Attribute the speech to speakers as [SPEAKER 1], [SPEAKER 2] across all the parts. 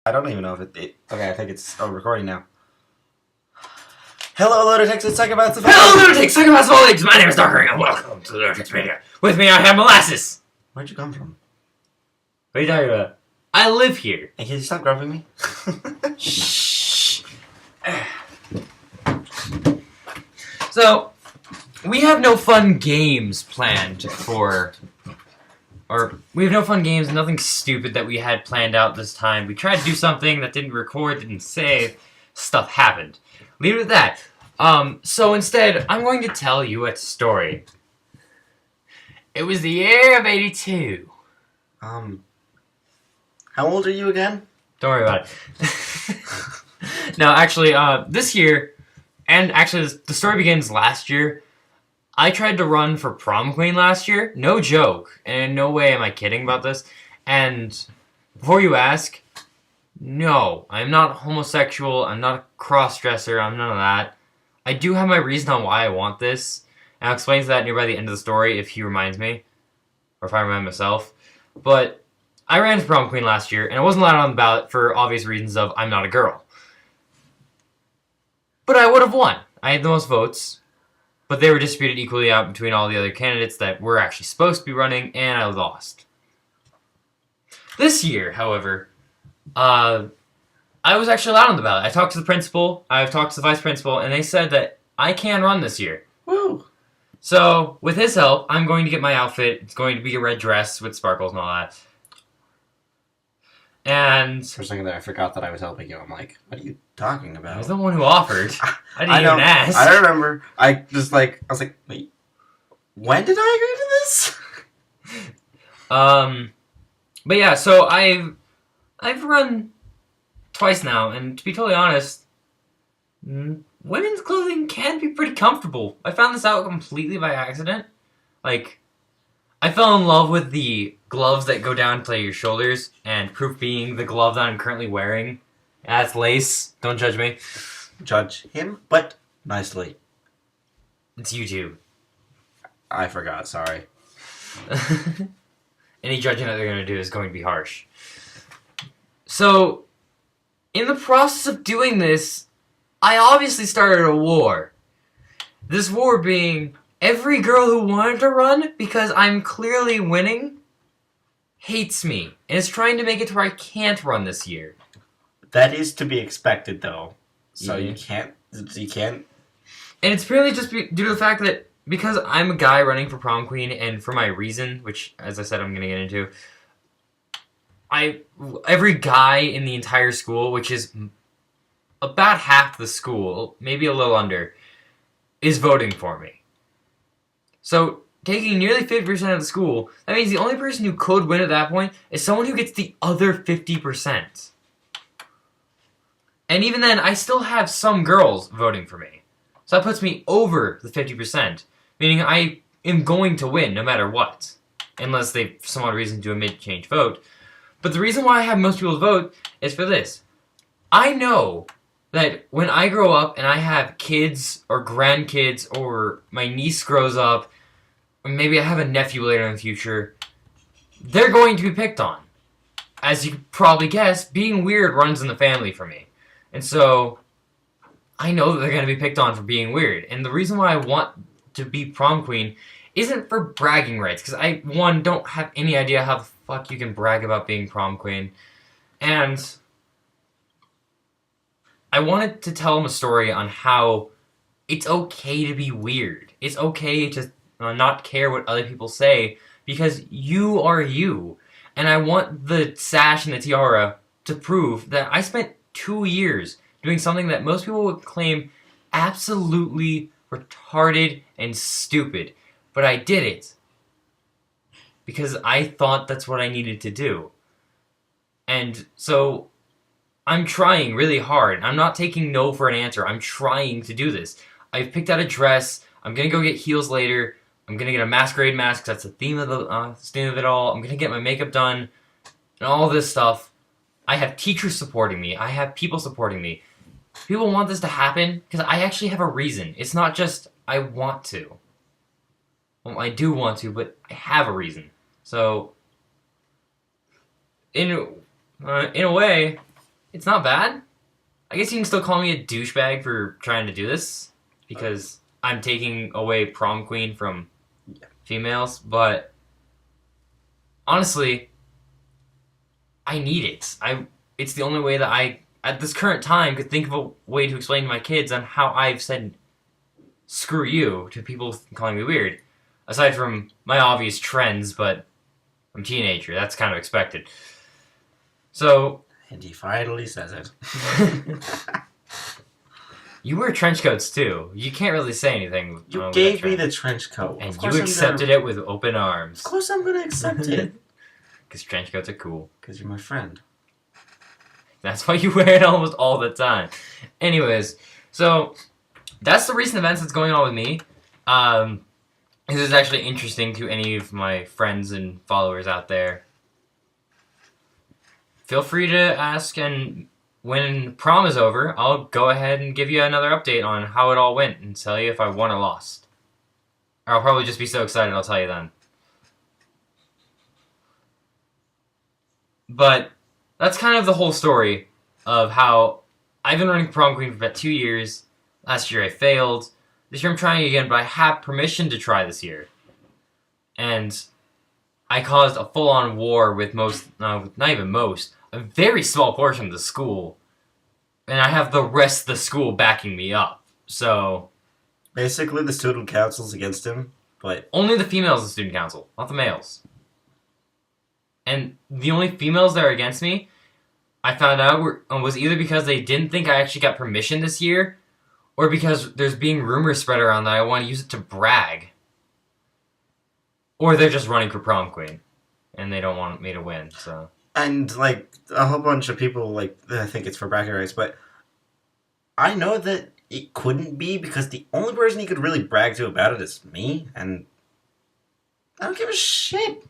[SPEAKER 1] I don't even know if okay, I think it's recording now. Hello, lunatics and psychopaths of
[SPEAKER 2] Hello, lunatics, psychopaths of all ages. My name is Darker, and welcome to the Lunatics Mania. With me, I have Molasses.
[SPEAKER 1] Where'd you come from?
[SPEAKER 2] What are you talking about? I live here.
[SPEAKER 1] And can you stop grubbing me?
[SPEAKER 2] Shh. So, we have no fun games planned for... Or, we have no fun games, nothing stupid that we had planned out this time. We tried to do something that didn't record, didn't save. Stuff happened. Leave it at that. So instead, I'm going to tell you a story. It was the year of 82.
[SPEAKER 1] How old are you again?
[SPEAKER 2] Don't worry about it. No, actually, this year, and actually the story begins last year, I tried to run for prom queen last year. No joke. And in no way am I kidding about this. And before you ask, no, I'm not homosexual, I'm not a cross-dresser, I'm none of that. I do have my reason on why I want this, and I'll explain that near by the end of the story if he reminds me, or if I remind myself. But I ran for prom queen last year, and I wasn't allowed on the ballot for obvious reasons of I'm not a girl. But I would have won. I had the most votes, but they were distributed equally out between all the other candidates that were actually supposed to be running, and I lost. This year, however, I was actually allowed on the ballot. I talked to the principal, I've talked to the vice principal, and they said that I can run this year.
[SPEAKER 1] Woo!
[SPEAKER 2] So, with his help, I'm going to get my outfit. It's going to be a red dress with sparkles and all that. And
[SPEAKER 1] For a second there, I forgot that I was helping you. I'm like, what are you talking
[SPEAKER 2] I
[SPEAKER 1] about?
[SPEAKER 2] was the one who offered. I didn't even ask.
[SPEAKER 1] I remember. I was like, wait, when did I agree to this?
[SPEAKER 2] But yeah, so I've run twice now, and to be totally honest, women's clothing can be pretty comfortable. I found this out completely by accident. Like, I fell in love with the gloves that go down to your shoulders, and proof being the glove that I'm currently wearing. That's lace. Don't judge me.
[SPEAKER 1] Judge him, but nicely.
[SPEAKER 2] It's YouTube.
[SPEAKER 1] I forgot, sorry.
[SPEAKER 2] Any judging that they're going to do is going to be harsh. So, in the process of doing this, I obviously started a war. This war being every girl who wanted to run, because I'm clearly winning, hates me. And is trying to make it to where I can't run this year.
[SPEAKER 1] That is to be expected, though. So
[SPEAKER 2] Yeah.
[SPEAKER 1] you can't.
[SPEAKER 2] And it's purely just due to the fact that because I'm a guy running for prom queen, and for my reason, which, as I said, I'm going to get into, every guy in the entire school, which is about half the school, maybe a little under, is voting for me. So, taking nearly 50% of the school, that means the only person who could win at that point is someone who gets the other 50%. And even then, I still have some girls voting for me. So that puts me over the 50%, meaning I am going to win no matter what. Unless they, for some odd reason, do a mid-change vote. But the reason why I have most people vote is for this. I know that when I grow up and I have kids or grandkids or my niece grows up, or maybe I have a nephew later in the future, they're going to be picked on. As you could probably guess, being weird runs in the family for me. And so, I know that they're going to be picked on for being weird. And the reason why I want to be prom queen isn't for bragging rights, because I, one, don't have any idea how the fuck you can brag about being prom queen. And I wanted to tell them a story on how it's okay to be weird. It's okay to not care what other people say, because you are you. And I want the sash and the tiara to prove that I spent 2 years doing something that most people would claim absolutely retarded and stupid. But I did it. Because I thought that's what I needed to do. And so, I'm trying really hard. I'm not taking no for an answer. I'm trying to do this. I've picked out a dress. I'm gonna go get heels later. I'm gonna get a masquerade mask. That's the theme of it all. I'm gonna get my makeup done. And all this stuff. I have teachers supporting me. I have people supporting me. People want this to happen because I actually have a reason. It's not just I want to. Well, I do want to, but I have a reason. So, in a way, It's not bad. I guess you can still call me a douchebag for trying to do this because I'm taking away prom queen from females, but honestly, I need it. It's the only way that I, at this current time, could think of a way to explain to my kids on how I've said screw you to people calling me weird. Aside from my obvious trends, but I'm a teenager. That's kind of expected. So...
[SPEAKER 1] And he finally says it.
[SPEAKER 2] You wear trench coats too. You can't really say anything.
[SPEAKER 1] You gave me the trench coat.
[SPEAKER 2] And you accepted it with open arms.
[SPEAKER 1] Of course I'm gonna accept it.
[SPEAKER 2] Because trench coats are cool.
[SPEAKER 1] Because you're my friend.
[SPEAKER 2] That's why you wear it almost all the time. Anyways, so that's the recent events that's going on with me. This is actually interesting to any of my friends and followers out there. Feel free to ask, and when prom is over, I'll go ahead and give you another update on how it all went and tell you if I won or lost. Or I'll probably just be so excited I'll tell you then. But that's kind of the whole story of how I've been running prom queen for about 2 years. Last year I failed. This year I'm trying again, but I have permission to try this year. And I caused a full-on war with not even most, a very small portion of the school. And I have the rest of the school backing me up. So...
[SPEAKER 1] Basically, the student council's against him, but...
[SPEAKER 2] Only the females in the student council, not the males. And the only females that are against me, I found out was either because they didn't think I actually got permission this year, or because there's being rumors spread around that I want to use it to brag. Or they're just running for prom queen, and they don't want me to win, so...
[SPEAKER 1] And, like, a whole bunch of people, like, I think it's for bragging rights, but I know that it couldn't be because the only person he could really brag to about it is me, and I don't give a shit.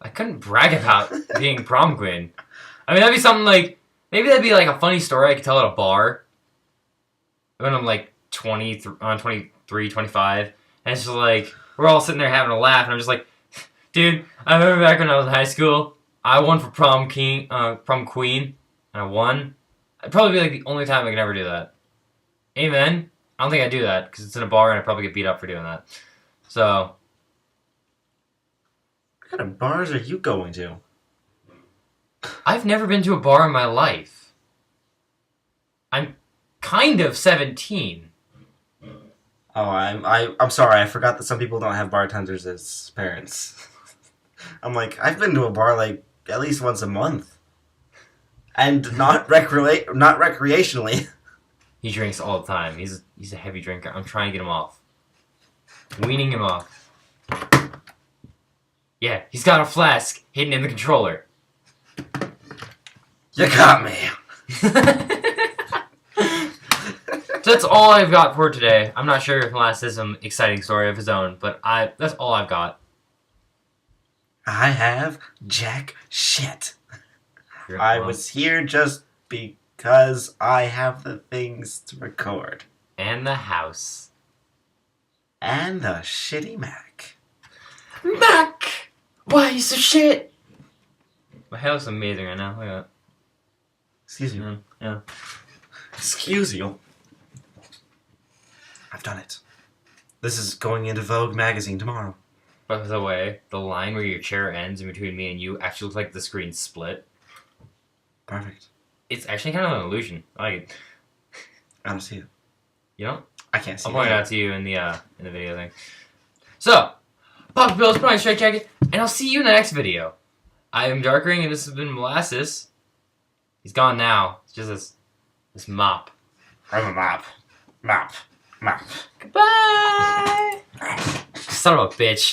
[SPEAKER 2] I couldn't brag about being prom queen. I mean, that'd be something like... Maybe that'd be, like, a funny story I could tell at a bar when I'm, like, 23, 25, and it's just, like, we're all sitting there having a laugh, and I'm just like, dude, I remember back when I was in high school, I won for prom queen, and I won. It'd probably be like the only time I could ever do that. Amen. I don't think I'd do that because it's in a bar and I'd probably get beat up for doing that. So.
[SPEAKER 1] What kind of bars are you going to?
[SPEAKER 2] I've never been to a bar in my life. I'm kind of 17.
[SPEAKER 1] Oh, I'm sorry. I forgot that some people don't have bartenders as parents. I'm like, I've been to a bar like at least once a month, and not recreationally.
[SPEAKER 2] He drinks all the time. He's a heavy drinker. I'm trying to get him off. Weaning him off. Yeah, he's got a flask hidden in the controller.
[SPEAKER 1] You got me.
[SPEAKER 2] So that's all I've got for today. I'm not sure if Molas has some exciting story of his own, but that's all I've got.
[SPEAKER 1] I have jack shit. I was here just because I have the things to record.
[SPEAKER 2] And the house.
[SPEAKER 1] And the shitty Mac.
[SPEAKER 2] Mac! Why are you so shit? My hair looks amazing right now. Look at that.
[SPEAKER 1] Excuse you.
[SPEAKER 2] Yeah.
[SPEAKER 1] Excuse you. I've done it. This is going into Vogue magazine tomorrow.
[SPEAKER 2] By the way, the line where your chair ends in between me and you actually looks like the screen split.
[SPEAKER 1] Perfect.
[SPEAKER 2] It's actually kind of an illusion. I like it.
[SPEAKER 1] I don't see it.
[SPEAKER 2] You know?
[SPEAKER 1] I can't see it.
[SPEAKER 2] I'll point it out to you in the video thing. So, Papa Bill's put on a straight jacket, and I'll see you in the next video. I am Darkring, and this has been Molasses. He's gone now. It's just this mop.
[SPEAKER 1] I'm a mop. Mop.
[SPEAKER 2] Goodbye! Son of a bitch.